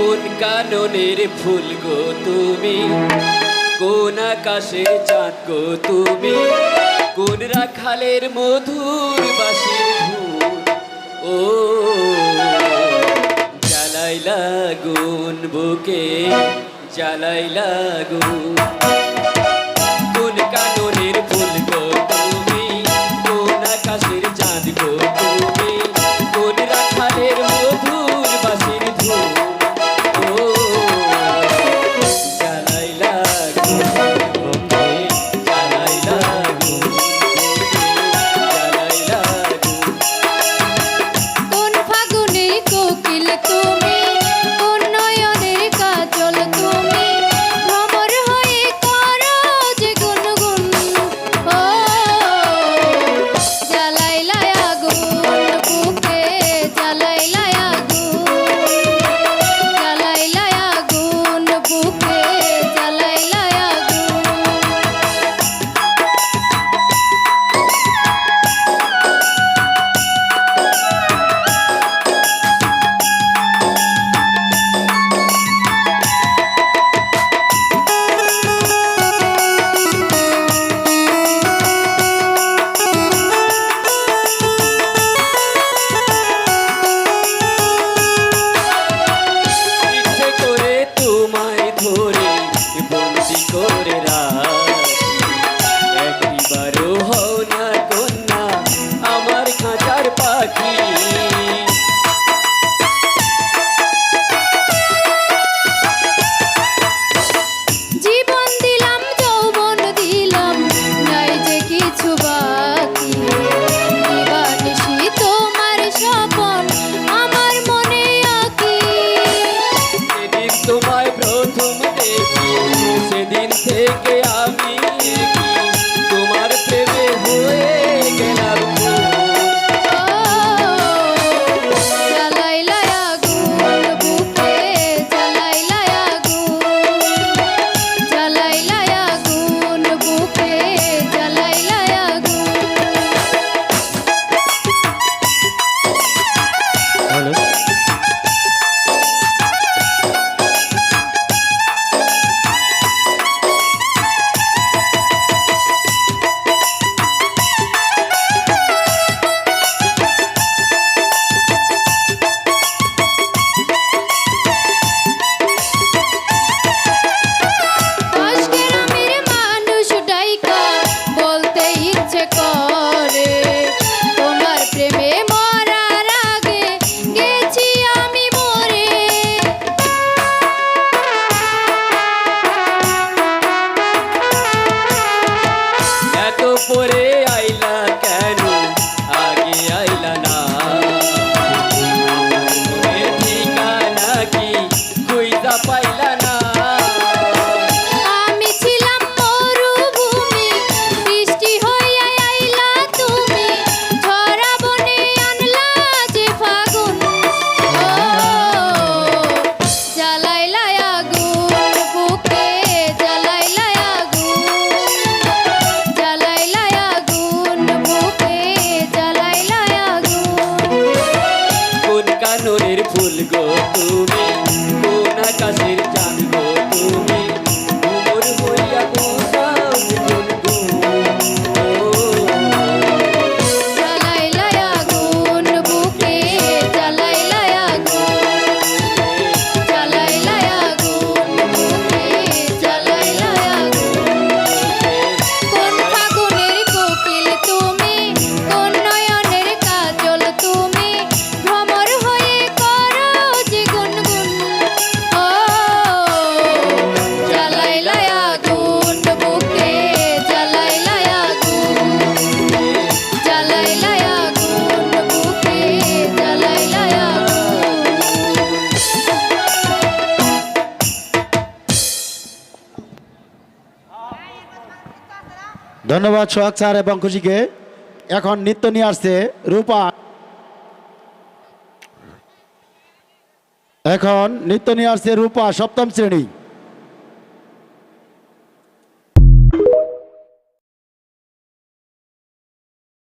কোন কাননের ফুল গো তুমি, কোন আকাশের চাঁদ গো তুমি, কোন রাখালের মধুর বাঁশির ধুন। ও জ্বালাইলা আগুন বুকে, জ্বালাইলা আগুন। কোন কাননের ফুল গো তুমি, কোন আকাশের চাঁদ গো তুমি, কোন রাখালের মধুর বাঁশির ধুন। সেদিন থেকে আমি তোমার প্রেমে হয়ে গেলাম। পরে আইলা কেন, আগে আইলা না? আমার মনের ঠিকানা কি খুঁজা পাইলা না? আমি ছিলাম মরুভূমি, বৃষ্টি হইয়া আইলা তুমি, ঝরা বনে আনলা যে ফাগুন। ও জ্বালাইলা আগুন বুকে, জ্বালাইলা আগুন, জ্বালাইলা আগুন বুকে, জ্বালাইলা আগুন। কোন কাননের ফুল গো তুমি, কোন আকাশের চাঁদ গো তুমি, ঘুমর হইয়া কোথাও গুন গুন। জ্বালাইলা আগুন বুকে, জ্বালাইলা আগুন, জ্বালাইলা আগুন বুকে, জ্বালাইলা আগুন। কোন ফাগুনের কোকিল তুমি, কোন নয়নের কাজল তুমি, ভ্রমর হয়ে করো যে গুনগুন। ও জ্বালাইলা আগুন বুকে, জ্বালাইলা আগুন, জ্বালাইলা আগুন বুকে, জ্বালাইলা আগুন। ধন্যবাদ সোহাগ স্যার এবং খুশিকে। এখন নৃত্য নিয়ে আসছে রূপা। এখন নৃত্য নিয়ে আসছে রূপা, সপ্তম শ্রেণী।